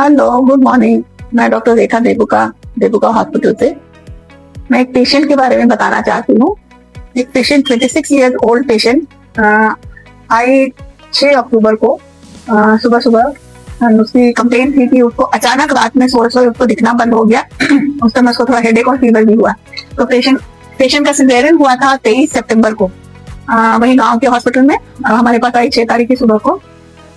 Hello, good morning. मैं doctor रेखा Debuka hospital से। मैं एक पेशेंट के बारे में बताना चाहती हूँ। एक पेशेंट 26 ईयर्स ओल्ड पेशेंट आई 6 अक्टूबर को सुबह सुबह उसकी कंप्लेन थी कि उसको अचानक रात में सोच उसको दिखना बंद हो गया। उस समय उसको थोड़ा हेडेक और फीवर भी हुआ। तो पेशेंट का सिजेरियन हुआ था 23 सितंबर को वही गांव के हॉस्पिटल में। हमारे पास आई 6 तारीख की सुबह को।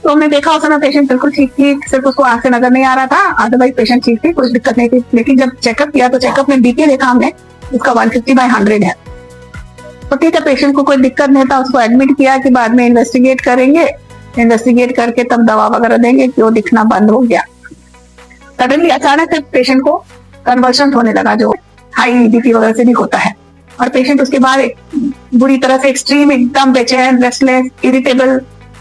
तो हमने देखा उस समय पेशेंट बिल्कुल ठीक थी, सिर्फ उसको आंख से नजर नहीं आ रहा था, अदरवाइज पेशेंट ठीक थी, कुछ दिक्कत नहीं थी। लेकिन जब चेकअप किया तो चेकअप में बीपी देखा हमने, उसका 150/100 है। तो ठीक है, पेशेंट को कोई दिक्कत नहीं था, उसको एडमिट किया कि बाद में इन्वेस्टिगेट करेंगे, इन्वेस्टिगेट करके तब दवा वगैरह देंगे कि वो दिखना बंद हो गया। सडनली अचानक से पेशेंट को कन्वर्शन होने लगा, जो हाई बीपी वगैरह से भी होता है। और पेशेंट उसके बाद बुरी तरह से एक्सट्रीम, एकदम बेचैन, रेस्टलेस,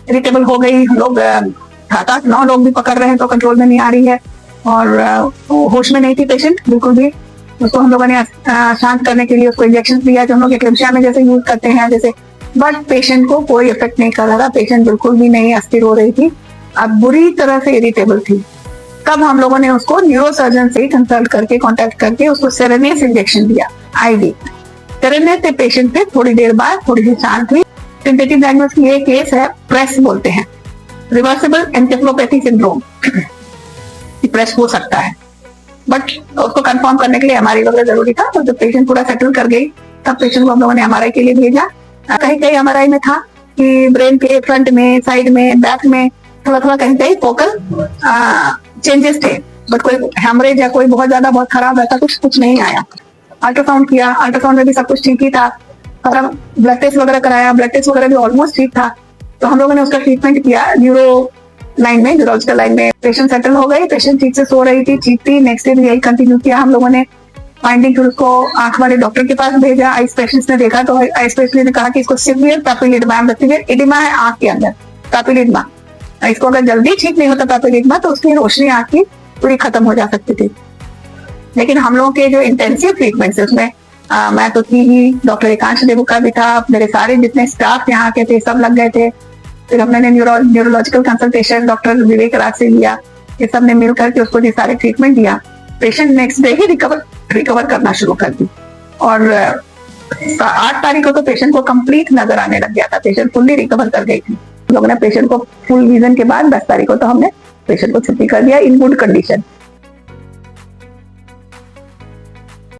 इरिटेबल हो गई। हम लोग 7-8-9 लोग भी पकड़ रहे हैं तो कंट्रोल में नहीं आ रही है। और होश में नहीं थी पेशेंट बिल्कुल भी। उसको हम लोगों ने शांत करने के लिए उसको इंजेक्शन दिया जो हम लोग एक्लेम्पसिया में जैसे यूज करते हैं जैसे, बट पेशेंट को कोई इफेक्ट नहीं कर रहा था। पेशेंट बिल्कुल भी नहीं अस्थिर हो रही थी, अब बुरी तरह से इरिटेबल थी। तब हम लोगों ने उसको न्यूरोसर्जन से कंसल्ट करके कॉन्टेक्ट करके उसको सेरेनियस इंजेक्शन दिया, IV। सेरेनियस से पेशेंट पे थोड़ी देर बाद थोड़ी सी शांत हुई। टेंटेटिव डायग्नोसिस की ये केस है, प्रेस बोलते हैं, रिवर्सिबल एन्सेफेलोपैथी सिंड्रोम। प्रेस हो सकता है, बट उसको कंफर्म करने के लिए MRI वगैरह जरूरी था। तो जब पेशेंट पूरा सेटल कर गई तब पेशेंट को हम लोगों ने MRI के लिए भेजा। कहीं कहीं MRI में था कि ब्रेन के फ्रंट में, साइड में, बैक में थोड़ा कहीं कहीं फोकल चेंजेस थे, बट कोई हेमरेज या कोई बहुत ज्यादा बहुत खराब ऐसा कुछ नहीं आया। अल्ट्रासाउंड किया, अल्ट्रासाउंड में भी सब कुछ ठीक ही था। ब्लड टेस्ट वगैरह कराया, ब्लड टेस्ट वगैरह भी ऑलमोस्ट ठीक था। तो हम लोगों ने उसका ट्रीटमेंट किया न्यूरो लाइन में, न्यूरोलॉजिकल लाइन में। पेशेंट सेटल हो गई, पेशेंट ठीक से सो रही थी, ठीक थी। नेक्स्ट डे भी यही कंटिन्यू किया हम लोगों ने। फाइंडिंग फिर उसको आंख वाले डॉक्टर के पास भेजा। आई स्पेशलिस्ट ने देखा तो आई स्पेशलिस्ट ने कहा कि इसको सिवियर पैपिलिडमा है आंख के अंदर, पैपिलिडमा। इसको अगर जल्दी ठीक नहीं होता पैपिलिडमा तो उसकी रोशनी आंख की पूरी खत्म हो जा सकती थी। लेकिन हम लोगों के जो इंटेंसिव ट्रीटमेंट है उसमें मैं तो थी ही, डॉक्टर एकांश देबुका भी था, मेरे सारे जितने स्टाफ यहाँ के थे सब लग गए थे। फिर हमने न्यूरोलॉजिकल कंसल्टेशन डॉक्टर विवेक राज से लिया। ये सब ने मिल करके उसको ये सारे ट्रीटमेंट दिया। पेशेंट नेक्स्ट डे ही रिकवर करना शुरू कर दी। और 8 तारीख को तो पेशेंट को कंप्लीट नजर आने लग गया था, पेशेंट फुल्ली रिकवर कर गई थी। लोगों ने पेशेंट को फुल विजन के बाद 10 तारीख को तो हमने पेशेंट को छुट्टी कर दिया इन गुड कंडीशन।